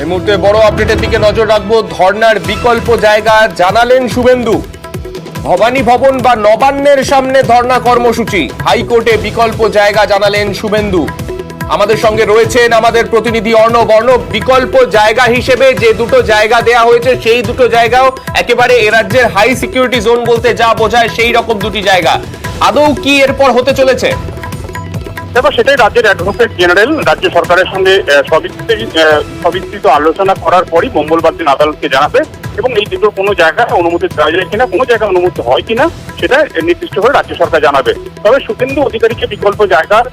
এই মুহূর্তে বড় আপডেটের দিকে নজর রাখবো। ধর্নার বিকল্প জায়গা জানালেন শুভেন্দু। ভবানী ভবন বা নবান্নের সামনে ধর্না কর্মসূচি, হাইকোর্টে বিকল্প জায়গা জানালেন শুভেন্দু। আমাদের সঙ্গে রয়েছেন আমাদের প্রতিনিধি অর্ণব। অর্ণব, বিকল্প জায়গা হিসেবে যে দুটো জায়গা দেয়া হয়েছে সেই দুটো জায়গাও একেবারে এ রাজ্যের হাই সিকিউরিটি জোন বলতে যা বোঝায় সেই রকম দুটি জায়গা। আদৌ কি এরপর হতে চলেছে? দেখো, সেটাই রাজ্যের অ্যাডভোকেট জেনারেল রাজ্য সরকারের সঙ্গে সবিস্তৃত আলোচনা করার পরই মঙ্গলবার দিন আদালতকে জানাবে এবং এই দুটো কোনো জায়গায় অনুমতি দেওয়া যায় কিনা, কোনো জায়গায় অনুমতি হয় কিনা সেটা নির্দিষ্ট করে রাজ্য সরকার জানাবে। তবে শুভেন্দু অধিকারীকে বিকল্প জায়গার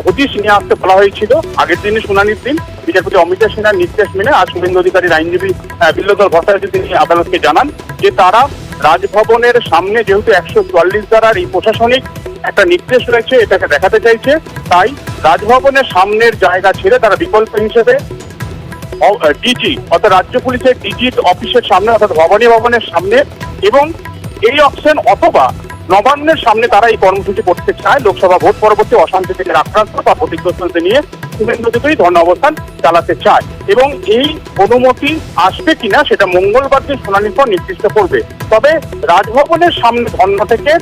হদিশ নিয়ে আসতে বলা হয়েছিল আগের দিনে শুনানির দিন। বিচারপতি অমিতা সিনহার নির্দেশ মেনে আজ শুভেন্দু অধিকারীর আইনজীবী বিল্লধর ভট্টাচার্য তিনি আদালতকে জানান যে তারা রাজভবনের সামনে যেহেতু 144 ধারার এই প্রশাসনিক একটা নির্দেশ রয়েছে এটাকে দেখাতে চাইছে, তাই রাজভবনের সামনের জায়গা ছেড়ে তারা বিকল্প হিসেবে ডিজি অর্থাৎ রাজ্য পুলিশের ডিজির অফিসের সামনে অর্থাৎ ভবানী ভবনের সামনে এবং এই অপশন অথবা নবান্নের সামনে তারা এই কর্মসূচি করতে চায়। লোকসভা ভোট পরবর্তী অশান্তি থেকে আক্রান্ত বা ক্ষতিগ্রস্তদের নিয়ে শুভেন্দু অধিকারী ধর্ণা অবস্থান চালাতে চায় এবং এই অনুমতি আসবে কিনা সেটা মঙ্গলবার দিন শুনানির পর নির্দিষ্ট করবে। তবে রাজভবনের সামনে ধর্ণা থেকে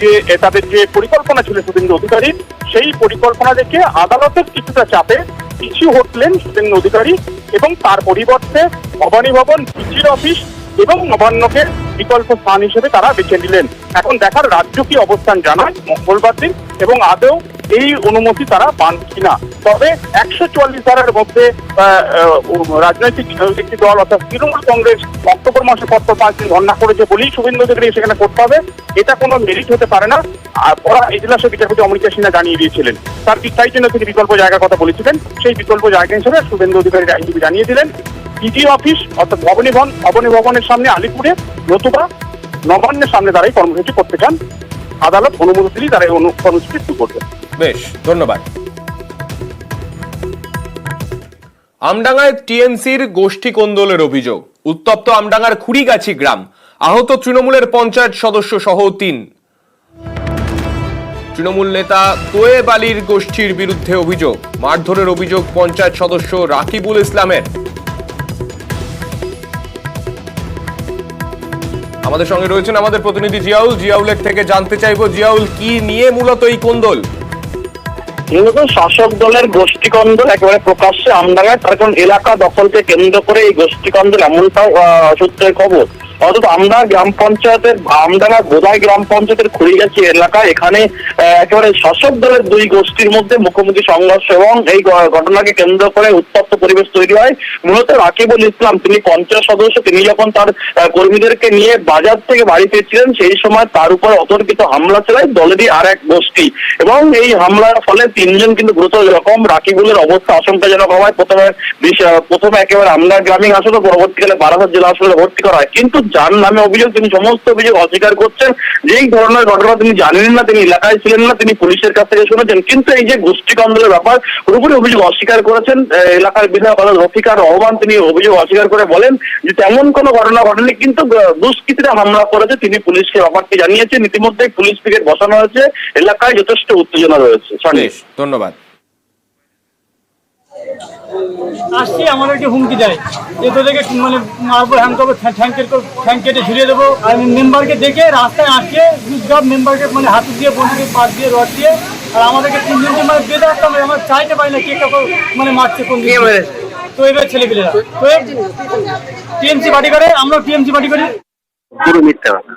যে তাদের যে পরিকল্পনা ছিল শুভেন্দু অধিকারীর, সেই পরিকল্পনা দেখে আদালতের কিছুটা চাপে পিছু হটলেন শুভেন্দু অধিকারী এবং তার পরিবর্তে ভবানী ভবন, ডিজির অফিস এবং নবান্নকে বিকল্প স্থান হিসেবে তারা বেছে নিলেন। এখন দেখার রাজ্য কি অবস্থান জানায় মঙ্গলবার দিন এবং আদৌ এই অনুমতি তারা পান কিনা। তবে 144 ধারার মধ্যে রাজনৈতিক একটি দল অর্থাৎ তৃণমূল কংগ্রেস অক্টোবর মাসে পরপর 5 দিন ধর্ণা করেছে বলেই শুভেন্দু অধিকারী সেখানে করতে হবে, এটা কোনো মেরিট হতে পারে না। পড়া এজলাসে বিচারপতি অমিতা সিনহা জানিয়ে দিয়েছিলেন তাই জন্য তিনি বিকল্প জায়গার কথা বলেছিলেন। সেই বিকল্প জায়গা হিসেবে শুভেন্দু অধিকারীর আইনজীবী জানিয়ে দিলেন ডিজি অফিস অর্থাৎ ভবানী ভবনের সামনে আলিপুরে নতুবা নবান্নের সামনে তারাই কর্মসূচি করতে চান। আদালত অনুমতি দিলেই তারা এই কর্মসূচি শুরু করবে। বেশ, ধন্যবাদ। আমডাঙ্গায় টিএমসির গোষ্ঠী কোন্দলের অভিযোগ। উত্তপ্ত আমডাঙ্গার খুড়িগাছি গ্রাম, আহত তৃণমূলের পঞ্চায়েত সদস্য সহ 3। তৃণমূল নেতা তোয়েব আলীর গোষ্ঠীর বিরুদ্ধে অভিযোগ, মারধরের অভিযোগ পঞ্চায়েত সদস্য রাকিবুল ইসলামের। আমাদের সঙ্গে রয়েছেন আমাদের প্রতিনিধি জিয়াউল। জিয়াউলের থেকে জানতে চাইবো, জিয়াউল, কি নিয়ে মূলত এই কোন্দল? শাসক দলের গোষ্ঠী কন্দল একেবারে প্রকাশ্যে আমডাঙ্গায়, তার কারণ এলাকা দখলকে কেন্দ্র করে এই গোষ্ঠী কন্দল এমনটাও সূত্রের খবর। অর্থাৎ আমডাঙ্গা বোধাই গ্রাম পঞ্চায়েতের খুড়িগাছি এলাকায় এখানে একেবারে শাসক দলের দুই গোষ্ঠীর মধ্যে মুখোমুখি সংঘর্ষ এবং এই ঘটনাকে কেন্দ্র করে উত্তপ্ত পরিবেশ তৈরি হয়। মূলত রাকিবুল ইসলাম তিনি পঞ্চায়েত সদস্য, তিনি যখন তার কর্মীদেরকে নিয়ে বাজার থেকে বাড়ি ফিরছিলেন সেই সময় তার উপর অতর্কিত হামলা চালায় দলেরই আর এক গোষ্ঠী এবং এই হামলার ফলে 3 জন কিন্তু গুরুতর রকম। রাকিবুলের অবস্থা আশঙ্কাজনক হওয়ায় প্রথমে একেবারে আমডাঙ্গা গ্রামীণ হাসপাতাল, পরবর্তীকালে বারাসাত জেলা হাসপাতালে ভর্তি করা হয়। কিন্তু যার নামে অভিযোগ তিনি সমস্ত অভিযোগ অস্বীকার করছেন। যে এই ধরনের ঘটনা তিনি জানেন না, তিনি এলাকায় ছিলেন না, তিনি পুলিশের কাছ থেকে শুনেছেন। কিন্তু এই যে গোষ্ঠী কন্দলের ব্যাপার পুরোপুরি অভিযোগ অস্বীকার করেছেন এলাকার বিধায়ক রফিকার রহমান। তিনি অভিযোগ অস্বীকার করে বলেন যে তেমন কোনো ঘটনা ঘটেনি, কিন্তু দুষ্কৃতীরা হামলা করেছে। তিনি পুলিশকে ব্যাপারটি জানিয়েছেন। ইতিমধ্যে পুলিশ পিকেট বসানো হয়েছে, এলাকায় যথেষ্ট উত্তেজনা রয়েছে। ধন্যবাদ। আসছি, আমার একটি হুমকি দেয় যে তোদেরকে মানে মারবো, হ্যাং করবো, ঠ্যাং কেটে ঝুলিয়ে দেবো। আর মেম্বারকে দেখে রাস্তায় আটকে সব মেম্বারকে মানে হাতে দিয়ে বন্ধুকে পাশ দিয়ে রড দিয়ে আর আমাদেরকে 3 দিন মানে বেঁধে রাখতাম। আমরা চাইতে পারি না কে কাউকে মানে মারছে কোন দিয়ে মেরেছে। তো এবার ছেলেপিলেরা তো টিএমসি পার্টি করে, আমরা টিএমসি পার্টি করি। পুরো মিথ্যা কথা,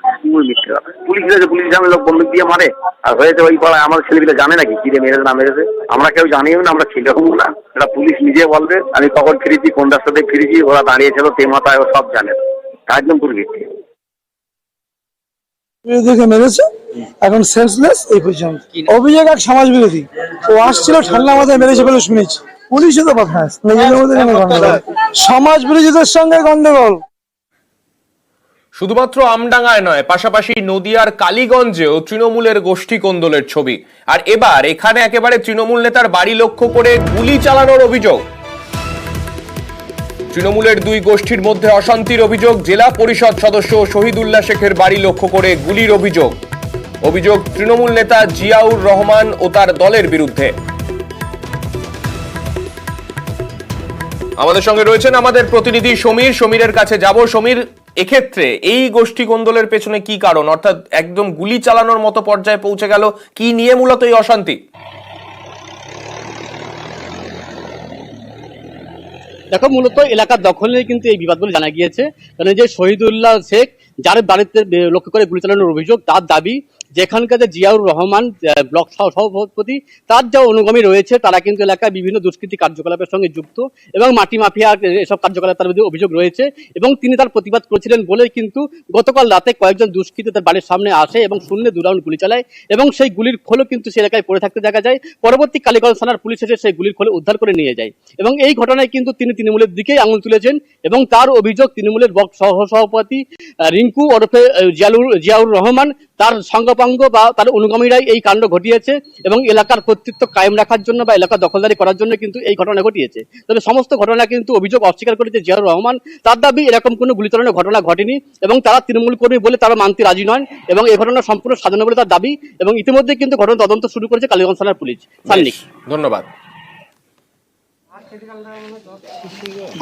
পুলিশ জানে লোক বন্দুক দিয়ে মারে আর হয়েছে ওই পাড়ায়। আমার ছেলেপিলে জানে নাকি কি মেরেছে না মেরেছে? আমরা কেউ জানিও না, আমরা ছেলেও না। এটা পুলিশ নিজে বলবে আমি কখন ফিরেছি, কোন রাস্তাতে ফিরেছি, ওরা দাঁড়িয়েছিল তে মাথায়, ও সব জানে। একদম পুরো মিথ্যে দেখে মেরেছে, এখন সেন্সলেস। এই পর্যন্ত অভিযোগ এক সমাজ বিরোধী। ও আসছিল ঠান্ডা মাথায় মেরেছে বলে শুনেছি। পুলিশে তো বদমাশ, নিজেদের মধ্যে সমাজ বিরোধীদের সঙ্গে গন্ডগোল। শুধুমাত্র আমডাঙ্গায় নয়, পাশাপাশি নদিয়ার কালীগঞ্জেও তৃণমূলের গোষ্ঠী কোন্দলের ছবি। আর এবার এখানে একেবারে তৃণমূল নেতার বাড়ি লক্ষ্য করে গুলি চালানোর অভিযোগ। তৃণমূলের দুই গোষ্ঠীর মধ্যে অশান্তির অভিযোগ। জেলা পরিষদ সদস্য শহীদুল্লাহ শেখের বাড়ি লক্ষ্য করে গুলির অভিযোগ তৃণমূল নেতা জিয়াউর রহমান ও তার দলের বিরুদ্ধে। আমাদের সঙ্গে রয়েছেন আমাদের প্রতিনিধি সমীরের কাছে যাব। সমীর, এক্ষেত্রে এই গোষ্ঠী কোন্দলের পেছনে কি কারণ, অর্থাৎ একদম গুলি চালানোর মতো পর্যায়ে পৌঁছে গেল, কি নিয়ে মূলত এই অশান্তি? দেখো, মূলত এলাকার দখল নিয়ে কিন্তু এই বিবাদগুলো জানা গিয়েছে। কারণ যে শহীদুল্লাহ শেখ, যার বাড়িতে লক্ষ্য করে গুলি চালানোর অভিযোগ, তার দাবি যেখানকার যে জিয়াউর রহমান ব্লক সভাপতি, তার যা অনুগামী রয়েছে তারা কিন্তু এলাকায় বিভিন্ন দুষ্কৃতী কার্যকলাপের সঙ্গে যুক্ত এবং মাটি মাফিয়া এসব কার্যকলাপ তার মধ্যে অভিযোগ রয়েছে। এবং তিনি তার প্রতিবাদ করেছিলেন বলেই কিন্তু গতকাল রাতে কয়েকজন দুষ্কৃতী তার বাড়ির সামনে আসে এবং শূন্যে 2 রাউন্ড গুলি চালায় এবং সেই গুলির খোলও কিন্তু সে এলাকায় পড়ে থাকতে দেখা যায়। পরবর্তী কালীগঞ্জ থানার পুলিশ এসে সেই গুলির খোল উদ্ধার করে নিয়ে যায় এবং এই ঘটনায় কিন্তু তিনি তৃণমূলের দিকেই আঙুল তুলেছেন এবং তার অভিযোগ তৃণমূলের ব্লক সহসভাপতি রিঙ্কু ওরফে জিয়াউর রহমান, তার সঙ্গপাঙ্গ বা তার অনুগামীরাই এই কাণ্ড ঘটিয়েছে এবং এলাকার কর্তৃত্ব কায়েম রাখার জন্য বা এলাকা দখলদারি করার জন্য কিন্তু এই ঘটনা ঘটিয়েছে। তবে সমস্ত ঘটনা কিন্তু অভিযোগ অস্বীকার করেছে জিয়াউর রহমান। তার দাবি এরকম কোনো গুলি চালানোর ঘটনা ঘটেনি এবং তারা তৃণমূল কর্মী বলে তারা মানতে রাজি নন এবং এই ঘটনা সম্পূর্ণ সাজানো বলে তার দাবি এবং ইতিমধ্যে কিন্তু ঘটনা তদন্ত শুরু করেছে কালীগঞ্জ থানার পুলিশ। সান্নিক, ধন্যবাদ।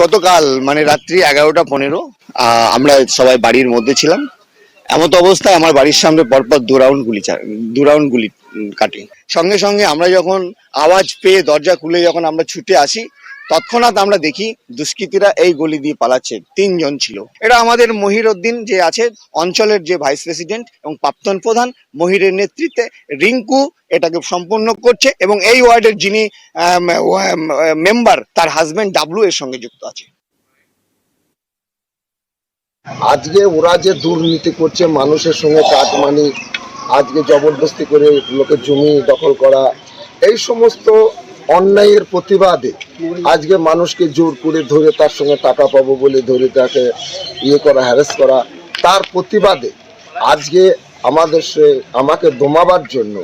গতকাল মানে রাত্রি 11:15 আমরা সবাই বাড়ির মধ্যে ছিলাম। এমত অবস্থায় আমার বাড়ির সামনে পরপর 2 রাউন্ড গুলি কাটে। সঙ্গে সঙ্গে আমরা যখন আওয়াজ পেয়ে দরজা খুলে যখন আমরা ছুটে আসি, তৎক্ষণাৎ আমরা দেখি দুষ্কৃতীরা এই গলি দিয়ে পালাচ্ছে। 3 জন ছিল। এটা আমাদের মহিরউদ্দিন যে আছে অঞ্চলের যে ভাইস প্রেসিডেন্ট এবং প্রাক্তন প্রধান, মহিরের নেতৃত্বে রিঙ্কু এটাকে সম্পূর্ণ করছে এবং এই ওয়ার্ডের যিনি মেম্বার, তার হাজবেন্ড ডাবলু এর সঙ্গে যুক্ত আছে। আজকে ওরা যে দুর্নীতি করছে, মানুষের সঙ্গে কাটমানি, আজকে জবরদস্তি করে লোকের জমি দখল করা, এই সমস্ত অন্যায়ের প্রতিবাদে আজকে মানুষকে জোর করে ধরে তার সঙ্গে টাকা পাবো বলে ধরে তাকে করা, হ্যারাস করা, তার প্রতিবাদে আজকে আমাকে দমাবার জন্য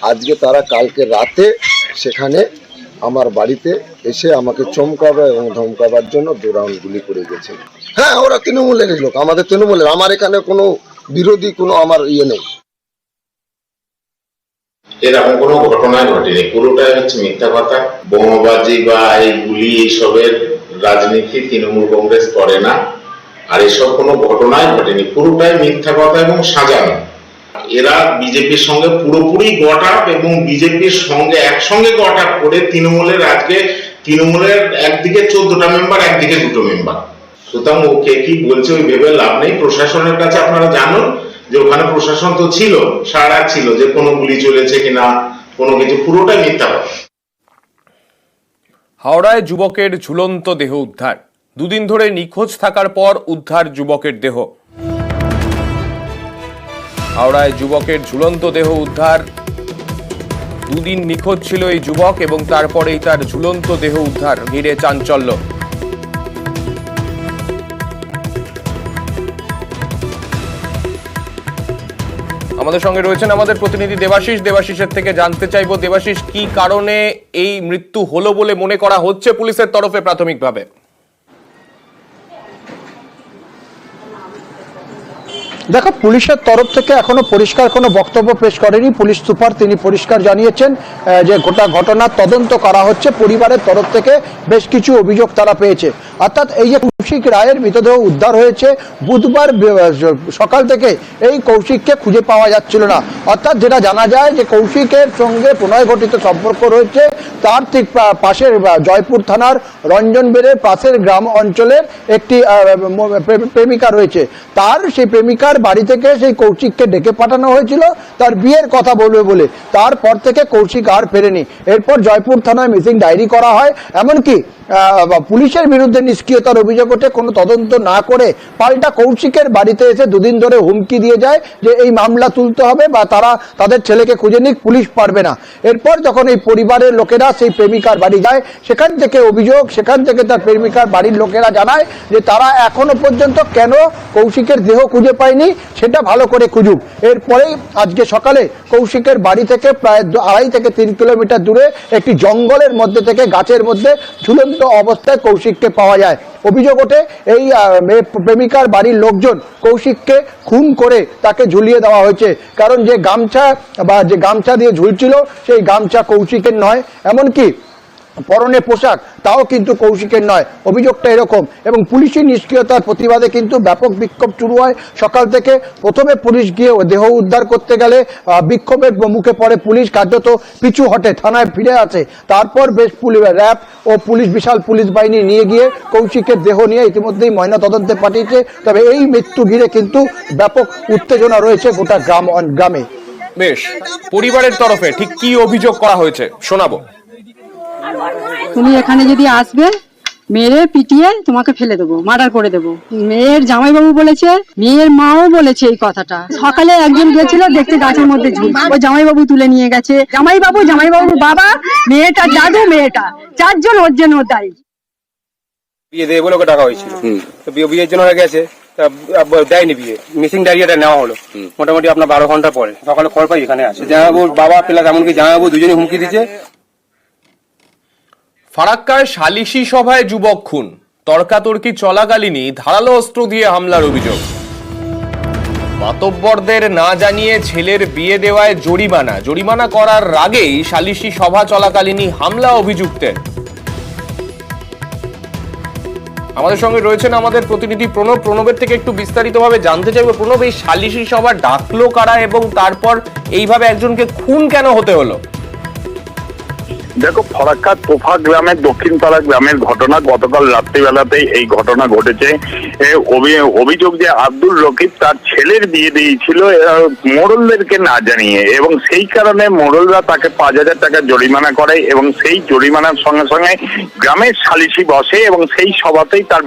আজকে তারা কালকে রাতে সেখানে আমার বাড়িতে এসে আমাকে চমকাবে এবং ধমকাবার জন্য 2 রাউন্ড গুলি করে গেছে। হ্যাঁ, ওরা তৃণমূলেরই লোক, আমাদের তৃণমূলের। আমার এখানে কোনো বিরোধী কোনো আমার নেই। এরকম কোনো ঘটনায় ঘটেনি, পুরোটাই হচ্ছে মিথ্যা কথা। বোমাবাজি বা এই গুলি এইসবের রাজনীতি তৃণমূল কংগ্রেস করে না, আর এসব কোনো ঘটনায় ঘটেনি, পুরোটাই মিথ্যা কথা এবং সাজানো। এরা বিজেপির সঙ্গে পুরোপুরি গট আপ এবং বিজেপির সঙ্গে একসঙ্গে গট আপ করে তৃণমূলের একদিকে 14টা মেম্বার, একদিকে 2টো মেম্বার। সুতরাং ওকে কি বলছে ওই ভেবে লাভ নেই। প্রশাসনের কাছে আপনারা জানুন যে ওখানে প্রশাসন তো ছিল, সারা রাত ছিল, যে কোনো গুলি চলেছে কিনা কোনো কিছু, পুরোটাই মিথ্যা কথা। হাওড়ায় যুবকের ঝুলন্ত দেহ উদ্ধার। 2 দিন ধরে নিখোঁজ থাকার পর উদ্ধার যুবকের দেহ। হাওড়ায় যুবকের ঝুলন্ত দেহ উদ্ধার। 2 দিন নিখোঁজ ছিল এই যুবক এবং তারপরেই তার ঝুলন্ত দেহ উদ্ধার, ঘিরে চাঞ্চল্য। আমাদের সঙ্গে রয়েছেন আমাদের প্রতিনিধি দেবাশিসের থেকে জানতে চাইবো, দেবাশিস, কি কারণে এই মৃত্যু হলো বলে মনে করা হচ্ছে পুলিশের তরফে প্রাথমিকভাবে? দেখো, পুলিশের তরফ থেকে এখনো পরিষ্কার কোনো বক্তব্য পেশ করেনি পুলিশ সুপার। তিনি পরিষ্কার জানিয়েছেন যে গোটা ঘটনার তদন্ত করা হচ্ছে। পরিবারের তরফ থেকে বেশ কিছু অভিযোগ তারা পেয়েছে। অর্থাৎ এই যে কৌশিক রায়ের মৃতদেহ উদ্ধার হয়েছে বুধবার সকাল থেকে, এই কৌশিককে খুঁজে পাওয়া যাচ্ছিল না। অর্থাৎ যেটা জানা যায় যে কৌশিকের সঙ্গে প্রণয় ঘটিত সম্পর্ক রয়েছে। তার ঠিক পাশের জয়পুর থানার রঞ্জনবেড়ের পাশের গ্রাম অঞ্চলের একটি প্রেমিকা রয়েছে। তার সেই প্রেমিকার বাড়ি থেকে সেই কৌশিককে ডেকে পাঠানো হয়েছিল তার বিয়ের কথা বলবে বলে। তারপর থেকে কৌশিক আর ফেরেনি। এরপর জয়পুর থানায় মিসিং ডায়েরি করা হয়। এমনকি পুলিশের বিরুদ্ধে নিষ্ক্রিয়তার অভিযোগ ওঠে। কোনো তদন্ত না করে পাল্টা কৌশিকের বাড়িতে এসে 2 দিন ধরে হুমকি দিয়ে যায় যে এই মামলা তুলতে হবে বা তারা তাদের ছেলেকে খুঁজে নিক, পুলিশ পারবে না। এরপর যখন এই পরিবারের লোকেরা সেই প্রেমিকার বাড়ি যায়, সেখান থেকে অভিযোগ, সেখান থেকে তার প্রেমিকার বাড়ির লোকেরা জানায় যে তারা এখনো পর্যন্ত কেন কৌশিকের দেহ খুঁজে পায়নি সেটা ভালো করে খুঁজুক। এরপরেই আজকে সকালে কৌশিকের বাড়ি থেকে প্রায় 2.5 থেকে 3 কিলোমিটার দূরে একটি জঙ্গলের মধ্যে থেকে গাছের মধ্যে ঝুলন্ত অবস্থায় কৌশিককে পাওয়া যায়। অভিযোগ ওঠে এই প্রেমিকার বাড়ির লোকজন কৌশিককে খুন করে তাকে ঝুলিয়ে দেওয়া হয়েছে। কারণ যে গামছা দিয়ে ঝুলছিল সেই গামছা কৌশিকের নয়। এমনকি পরনে পোশাক তাও কিন্তু কৌশিকের নয়, অভিযোগটা এরকম। এবং পুলিশের নিষ্ক্রিয়তার প্রতিবাদে কিন্তু ব্যাপক বিক্ষোভ শুরু হয় সকাল থেকে। প্রথমে পুলিশ গিয়ে দেহ উদ্ধার করতে গেলে বিক্ষোভের মুখে পড়ে পুলিশ, কার্যত পিছু হটে, থানায় ফিরে আসে। তারপর বেশ র্যাব ও পুলিশ, বিশাল পুলিশ বাহিনী নিয়ে গিয়ে কৌশিকের দেহ নিয়ে ইতিমধ্যেই ময়না তদন্তে পাঠিয়েছে। তবে এই মৃত্যু ঘিরে কিন্তু ব্যাপক উত্তেজনা রয়েছে গোটা গ্রামে। বেশ, পরিবারের তরফে ঠিক কি অভিযোগ করা হয়েছে শোনাবো। তুমি এখানে যদি আসবে, মেরে পিটিয়ে তোমাকে ফেলে দেবো, মার্ডার করে দেবো। মেয়ের জামাইবাবু বলেছে, মেয়ের মাও বলেছে এই কথাটা। সকালে একজন গেছিল দেখতে গাছের মধ্যে ঝুলছে, ও জামাইবাবু তুলে নিয়ে গেছে। জামাইবাবুর বাবা, মেয়েটা দাদু, মেয়েটা, 4 জন ওর জন্য দায়ী। বিয়ে দেবে বলে ওকে টাকা হয়েছিল, তো বিয়ের জন্য গেছে, দেয়নি বিয়ে, মিসিং ডায়রিয়াটা নেওয়া হলো মোটামুটি আপনার 12 ঘন্টা পরে। সকালে খবর পাই এখানে আছে জামাইবাবুর বাবা প্লাস এমনকি জামাইবাবু দুজনে হুমকি দিচ্ছে। ফারাক্কায় সালিশি সভায় যুবক খুন, তর্কাতর্কি চলাকালীনই ধারালো অস্ত্র দিয়ে হামলার অভিযোগ। মাতব্বরদের না জানিয়ে ছেলের বিয়ে দেওয়ায় জরিমানা করার আগেই সালিশি সভা চলাকালীনই হামলা অভিযুক্তের। আমাদের সঙ্গে রয়েছেন আমাদের প্রতিনিধি প্রণবের থেকে একটু বিস্তারিতভাবে জানতে চাইবো। প্রণব, এই সালিশি সভা ডাকলো কারা এবং তারপর এইভাবে একজনকে খুন কেন হতে হলো? দেখো, ফরাক্কা তোফা গ্রামের দক্ষিণপাড়া গ্রামের ঘটনা। গতকাল রাত্রিবেলাতেই এই ঘটনা ঘটেছে। অভিযোগ যে আব্দুল রকিব তার ছেলের বিয়ে দিয়েছিল মোড়লদেরকে না জানিয়ে, এবং সেই কারণে মোড়লরা তাকে 5,000 টাকা জরিমানা করে, এবং সেই জরিমানার সঙ্গে সঙ্গে গ্রামের সালিশি বসে এবং সেই সভাতেই তার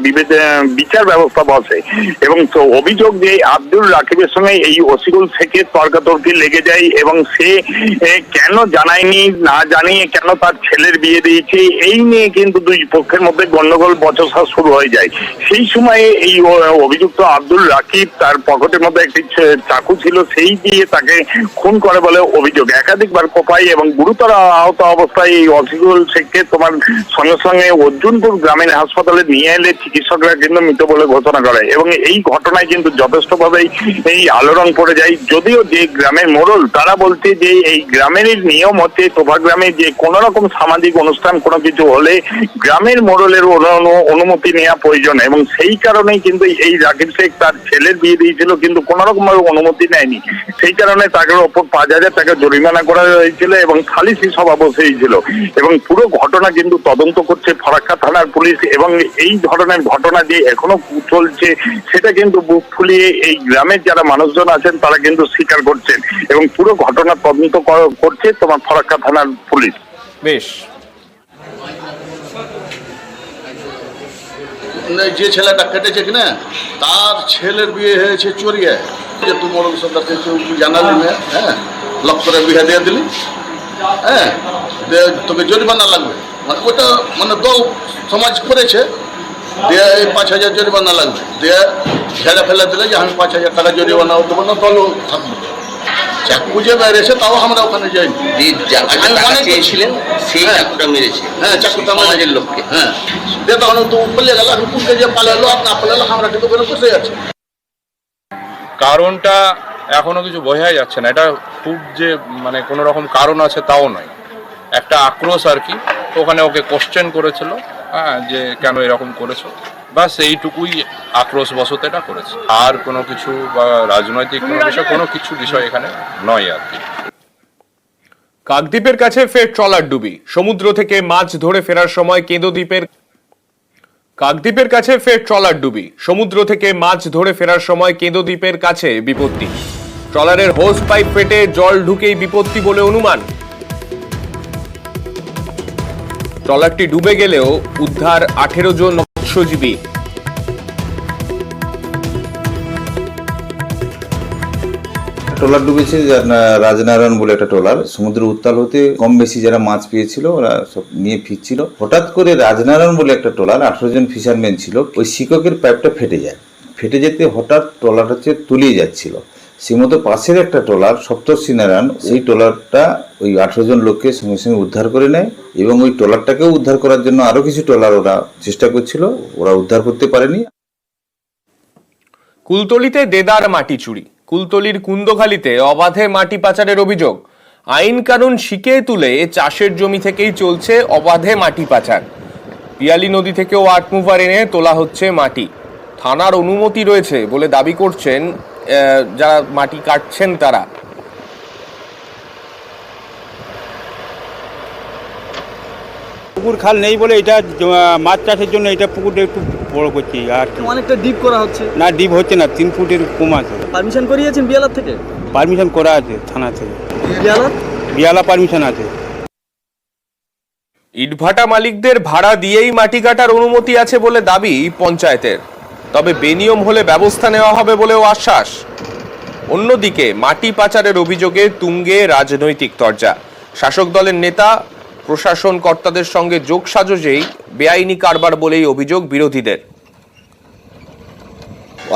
বিচার ব্যবস্থা বসে। এবং তো অভিযোগ যে আব্দুল রাকিবের সঙ্গে এই ওসিকুল শেখের তর্কাতর্কি লেগে যায়, এবং সে কেন জানায়নি, না জানিয়ে কেন তার ছেলের বিয়ে দিয়েছে, এই নিয়ে কিন্তু দুই পক্ষের মধ্যে গন্ডগোল বচসা শুরু হয়ে যায়। সেই সময়ে এই অভিযুক্ত আব্দুল রাকিব, তার পকেটের মধ্যে একটি চাকু ছিল, সেই দিয়ে তাকে খুন করে বলে অভিযোগ। একাধিকবার কোপাই এবং গুরুতর আহত অবস্থায় এই অসিকুল শেখকে তোমার সঙ্গে সঙ্গে অর্জুনপুর গ্রামীণ হাসপাতালে নিয়ে এলে চিকিৎসকরা কিন্তু মৃত বলে ঘোষণা করে। এবং এই ঘটনায় কিন্তু যথেষ্টভাবেই এই আলোড়ন পড়ে যায়। যদিও যে গ্রামের মোড়ল তারা বলছে যে এই গ্রামের নিয়ম হচ্ছে তোফা গ্রামে যে কোনো রকম সামাজিক অনুষ্ঠান কোনো কিছু হলে গ্রামের মোড়লের অনুমতি নেওয়া প্রয়োজন, এবং সেই কারণেই কিন্তু এই রাকিব শেখ তার ছেলের বিয়ে দিয়েছিল কিন্তু কোন রকম ভাবে অনুমতি নেয়নি। সেই কারণে তাকে ওপর 5,000 টাকা জরিমানা করা হয়েছিল এবং সালিশি সভা বসেছিল। এবং পুরো ঘটনা কিন্তু তদন্ত করছে ফারাক্কা থানার পুলিশ, এবং এই ধরনের ঘটনা যে এখনো চলছে সেটা কিন্তু বুক ফুলিয়ে এই গ্রামের যারা মানুষজন আছেন তারা কিন্তু স্বীকার করছেন, এবং পুরো ঘটনা তদন্ত করছে তোমার ফারাক্কা থানার পুলিশ। বেশ, যে ছেলেটা কেটেছে কিনা তার ছেলের বিয়ে হয়েছে চোরিয়ে, যে তুই মোড়ল সর্দারকে জানালি না, হ্যাঁ, লক করে বিয়ে দিয়ে দিলি, হ্যাঁ, তোকে জরিমানা লাগবে। মানে ওটা মানে দল সমাজ করেছে, দিয়ে 5,000 জরিমানা লাগবে, দিয়ে ঝেড়ে ফেলে দিলে যে আমি 5,000 টাকা জরিমানা দেবো না, দলও থাকবে। চাকু যে মেরেছে তাও আমরা ওখানে যাইনি, চেয়েছিলেন সেই চাকুটা মেরেছে, হ্যাঁ, চাকুটা আমাদের লোককে, হ্যাঁ, দিয়ে তখন তো পালিয়ে গেল। এখন কোনকে যে পালালো আর না পালালো আমরা কিন্তু ওখানে বসে যাচ্ছি। কারণটা এখনো কিছু বোঝাই যাচ্ছে না। এটা খুব যে মানে কোনো রকম কারণ আছে তাও নয়, একটা আক্রোশ আর কি। তো ওখানে ওকে কোশ্চেন করেছিল, হ্যাঁ, যে কেন এরকম করেছো, বাস এইটুকুই আক্রোশ বশত এটা করেছে। আর কোনো কিছু বা রাজনৈতিক কোনো বিষয়, কোনো কিছু বিষয় এখানে নয় আর কি। কাকদ্বীপের কাছে ফের ট্রলার ডুবি, সমুদ্র থেকে মাছ ধরে ফেরার সময় কাকদ্বীপের কাছে ফের ট্রলার ডুবি, সমুদ্র থেকে মাছ ধরে ফেরার সময় কেঁদোদ্বীপের কাছে বিপত্তি। ট্রলারের হোস পাইপ ফেটে জল ঢুকেই বিপত্তি বলে অনুমান। ট্রলারটি ডুবে গেলেও উদ্ধার 18 জন মৎস্যজীবী। ট্রলার ডুবেছে রাজনারায়ণ বলে একটা ট্রলার, সমুদ্রের উত্তাল হতে কম বেশি যারা মাছ পেয়েছিল ওরা সব নিয়ে ফিরছিল। হঠাৎ করে রাজনারায়ণ বলে একটা ট্রলার, 18 জন ফিশারম্যান ছিল, ওই শিককের পাইপটা ফেটে যায়। ফেটে যেতে হঠাৎ ট্রলার তলিয়ে যাচ্ছিল। সেই মতো পাশের একটা ট্রলার সপ্তর্ষি নারায়ণ, সেই ট্রলারটা ওই 18 জন লোককে সঙ্গে সঙ্গে উদ্ধার করে নেয়, এবং ওই ট্রলারটাকেও উদ্ধার করার জন্য আরো কিছু ট্রলার ওরা চেষ্টা করছিল, ওরা উদ্ধার করতে পারেনি। কুলতলিতে দেদার মাটি চুরি, কুলতলির কুন্দখালীতে অবাধে মাটি পাচারের অভিযোগ। আইন কানুন শিখিয়ে তুলে চাষের জমি থেকেই চলছে অবাধে মাটি পাচার। পিয়ালি নদী থেকেও আর্ট মুভার এনে তোলা হচ্ছে মাটি। থানার অনুমতি রয়েছে বলে দাবি করছেন যারা মাটি কাটছেন তারা। পুকুর খাল নেই বলে এটা মাছ চাষের জন্য এটা পুকুরটা একটু বড় করছি আর কি। অনেকটা ডিপ করা হচ্ছে না, ডিপ হচ্ছে না, 3 ফুটের কম আছে। পারমিশন করিয়েছেন বিয়ালার থেকে? পারমিশন করা আছে থানা থেকে। বিয়ালার পারমিশন আছে। ইটভাটা মালিকদের ভাড়া দিয়েই মাটি কাটার অনুমতি আছে বলে দাবি পঞ্চায়েতের, তবে বেনিয়ম হলে ব্যবস্থা নেওয়া হবে বলেও আশ্বাস। অন্যদিকে মাটি পাচারের অভিযোগে তুঙ্গে রাজনৈতিক তরজা। শাসক দলের নেতা প্রশাসন কর্তাদের সঙ্গে যোগসাজশেই বেআইনি কারবার বলেই অভিযোগ বিরোধীদের।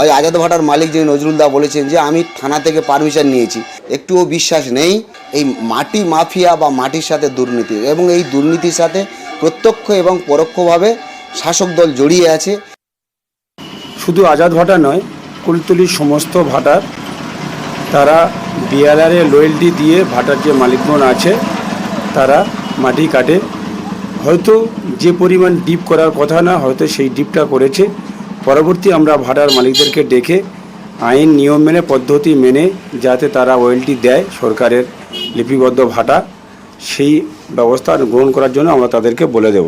ওই আজাদ ভাটার মালিক যিনি নজরুলদা বলেছেন যে আমি থানা থেকে পারমিশন নিয়েছি, একটুও বিশ্বাস নেই। এই মাটি মাফিয়া বা মাটির সাথে দুর্নীতি, এবং এই দুর্নীতির সাথে প্রত্যক্ষ এবং পরোক্ষভাবে শাসক দল জড়িয়ে আছে। শুধু আজাদ ভাটা নয়, কুলতলির সমস্ত ভাটার তারা বিয়ালারে লয়েলটি দিয়ে ভাটার যে মালিকগণ আছে তারা মাটি কাটে। হয়তো যে পরিমাণ ডিপ করার কথা না, হয়তো সেই ডিপটা করেছে। পরবর্তী আমরা ভাটার মালিকদেরকে ডেকে আইন নিয়ম মেনে পদ্ধতি মেনে যাতে তারা রয়্যালটি দেয় সরকারের লিপিবদ্ধ ভাটা, সেই ব্যবস্থা গ্রহণ করার জন্য আমরা তাদেরকে বলে দেব।